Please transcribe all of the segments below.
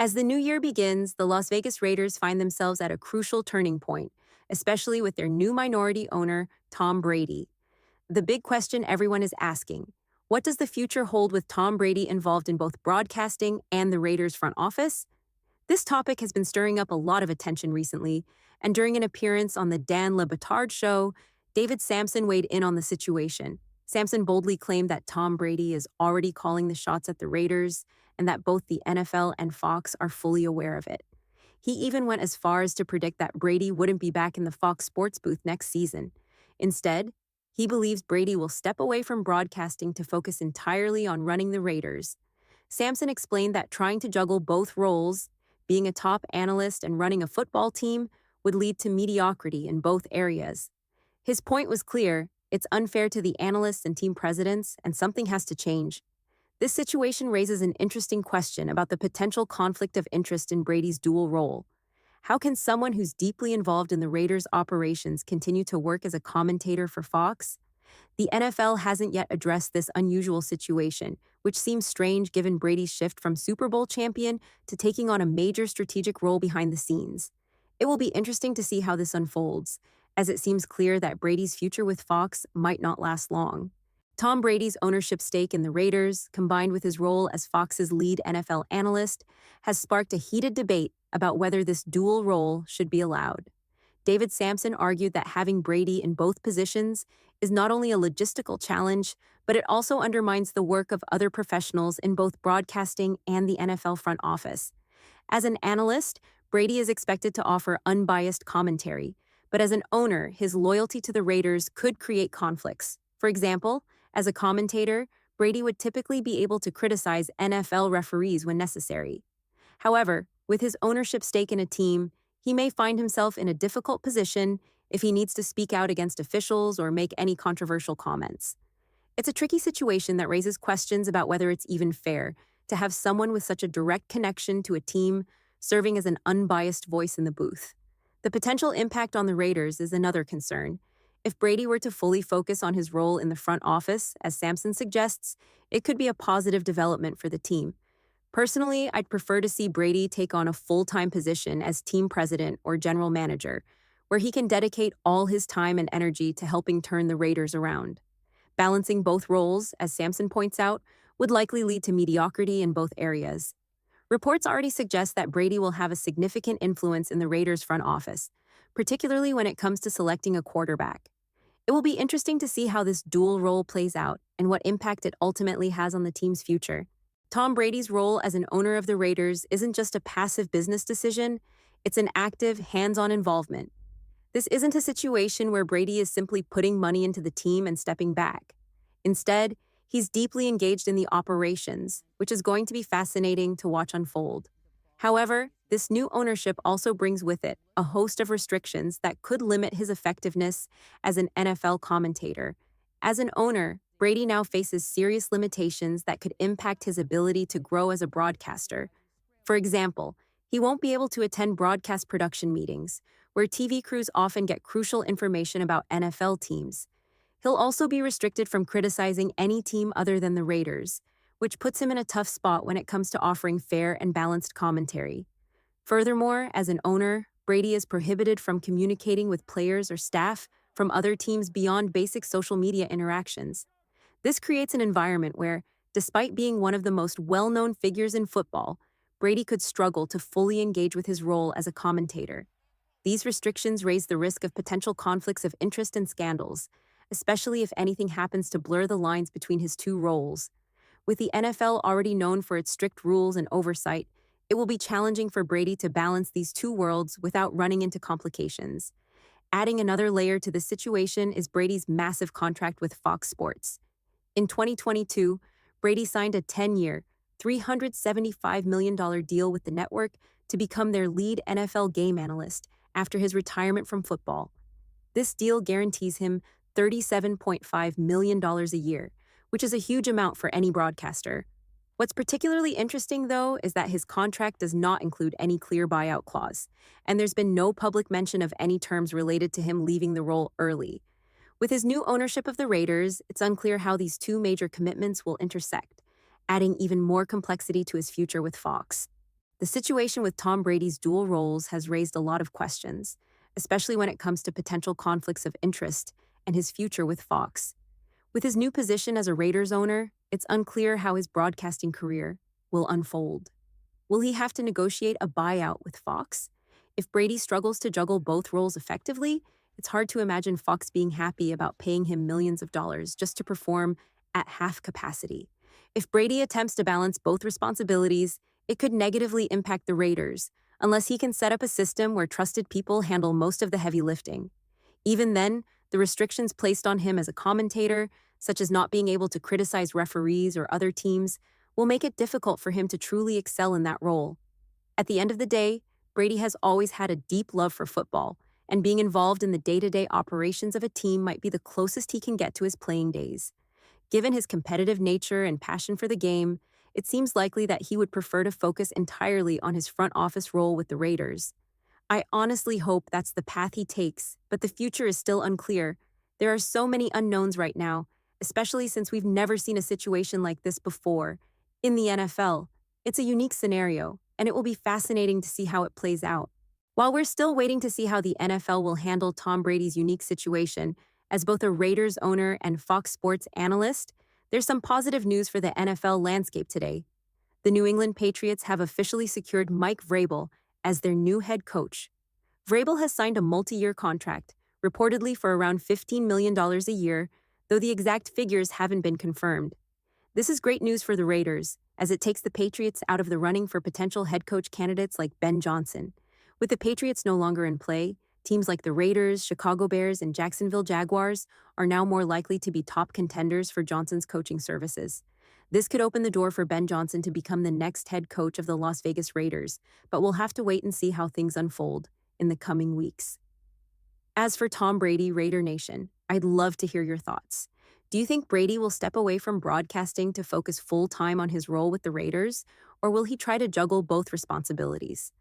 As the new year begins, the Las Vegas Raiders find themselves at a crucial turning point, especially with their new minority owner, Tom Brady. The big question everyone is asking: what does the future hold with Tom Brady involved in both broadcasting and the Raiders front office? This topic has been stirring up a lot of attention recently, and during an appearance on the Dan Le Batard show, David Sampson weighed in on the situation. Sampson boldly claimed that Tom Brady is already calling the shots at the Raiders and that both the NFL and Fox are fully aware of it. He even went as far as to predict that Brady wouldn't be back in the Fox Sports booth next season. Instead, he believes Brady will step away from broadcasting to focus entirely on running the Raiders. Sampson explained that trying to juggle both roles, being a top analyst and running a football team, would lead to mediocrity in both areas. His point was clear: it's unfair to the analysts and team presidents, and something has to change. This situation raises an interesting question about the potential conflict of interest in Brady's dual role. How can someone who's deeply involved in the Raiders' operations continue to work as a commentator for Fox? The NFL hasn't yet addressed this unusual situation, which seems strange given Brady's shift from Super Bowl champion to taking on a major strategic role behind the scenes. It will be interesting to see how this unfolds, as it seems clear that Brady's future with Fox might not last long. Tom Brady's ownership stake in the Raiders, combined with his role as Fox's lead NFL analyst, has sparked a heated debate about whether this dual role should be allowed. David Sampson argued that having Brady in both positions is not only a logistical challenge, but it also undermines the work of other professionals in both broadcasting and the NFL front office. As an analyst, Brady is expected to offer unbiased commentary, but as an owner, his loyalty to the Raiders could create conflicts. For example, as a commentator, Brady would typically be able to criticize NFL referees when necessary. However, with his ownership stake in a team, he may find himself in a difficult position if he needs to speak out against officials or make any controversial comments. It's a tricky situation that raises questions about whether it's even fair to have someone with such a direct connection to a team serving as an unbiased voice in the booth. The potential impact on the Raiders is another concern. If Brady were to fully focus on his role in the front office, as Sampson suggests, it could be a positive development for the team. Personally, I'd prefer to see Brady take on a full-time position as team president or general manager, where he can dedicate all his time and energy to helping turn the Raiders around. Balancing both roles, as Sampson points out, would likely lead to mediocrity in both areas. Reports already suggest that Brady will have a significant influence in the Raiders' front office, particularly when it comes to selecting a quarterback. It will be interesting to see how this dual role plays out and what impact it ultimately has on the team's future. Tom Brady's role as an owner of the Raiders isn't just a passive business decision, it's an active, hands-on involvement. This isn't a situation where Brady is simply putting money into the team and stepping back. Instead, he's deeply engaged in the operations, which is going to be fascinating to watch unfold. However, this new ownership also brings with it a host of restrictions that could limit his effectiveness as an NFL commentator. As an owner, Brady now faces serious limitations that could impact his ability to grow as a broadcaster. For example, he won't be able to attend broadcast production meetings, where TV crews often get crucial information about NFL teams. He'll also be restricted from criticizing any team other than the Raiders, which puts him in a tough spot when it comes to offering fair and balanced commentary. Furthermore, as an owner, Brady is prohibited from communicating with players or staff from other teams beyond basic social media interactions. This creates an environment where, despite being one of the most well-known figures in football, Brady could struggle to fully engage with his role as a commentator. These restrictions raise the risk of potential conflicts of interest and scandals, especially if anything happens to blur the lines between his two roles. With the NFL already known for its strict rules and oversight, it will be challenging for Brady to balance these two worlds without running into complications. Adding another layer to the situation is Brady's massive contract with Fox Sports. In 2022, Brady signed a 10-year, $375 million deal with the network to become their lead NFL game analyst after his retirement from football. This deal guarantees him $37.5 million a year, which is a huge amount for any broadcaster. What's particularly interesting, though, is that his contract does not include any clear buyout clause, and there's been no public mention of any terms related to him leaving the role early. With his new ownership of the Raiders, it's unclear how these two major commitments will intersect, adding even more complexity to his future with Fox. The situation with Tom Brady's dual roles has raised a lot of questions, especially when it comes to potential conflicts of interest and his future with Fox. With his new position as a Raiders owner, it's unclear how his broadcasting career will unfold. Will he have to negotiate a buyout with Fox? If Brady struggles to juggle both roles effectively, it's hard to imagine Fox being happy about paying him millions of dollars just to perform at half capacity. If Brady attempts to balance both responsibilities, it could negatively impact the Raiders, unless he can set up a system where trusted people handle most of the heavy lifting. Even then, the restrictions placed on him as a commentator, such as not being able to criticize referees or other teams, will make it difficult for him to truly excel in that role. At the end of the day, Brady has always had a deep love for football, and being involved in the day-to-day operations of a team might be the closest he can get to his playing days. Given his competitive nature and passion for the game, it seems likely that he would prefer to focus entirely on his front office role with the Raiders. I honestly hope that's the path he takes, but the future is still unclear. There are so many unknowns right now, especially since we've never seen a situation like this before. In the NFL, it's a unique scenario, and it will be fascinating to see how it plays out. While we're still waiting to see how the NFL will handle Tom Brady's unique situation, as both a Raiders owner and Fox Sports analyst, there's some positive news for the NFL landscape today. The New England Patriots have officially secured Mike Vrabel as their new head coach. Vrabel has signed a multi-year contract, reportedly for around $15 million a year, though the exact figures haven't been confirmed. This is great news for the Raiders, as it takes the Patriots out of the running for potential head coach candidates like Ben Johnson. With the Patriots no longer in play, teams like the Raiders, Chicago Bears, and Jacksonville Jaguars are now more likely to be top contenders for Johnson's coaching services. This could open the door for Ben Johnson to become the next head coach of the Las Vegas Raiders, but we'll have to wait and see how things unfold in the coming weeks. As for Tom Brady, Raider Nation, I'd love to hear your thoughts. Do you think Brady will step away from broadcasting to focus full-time on his role with the Raiders, or will he try to juggle both responsibilities?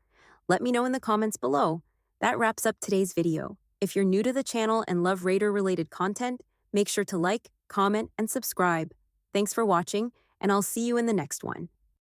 Let me know in the comments below. That wraps up today's video. If you're new to the channel and love Raider-related content, make sure to like, comment, and subscribe. Thanks for watching, and I'll see you in the next one.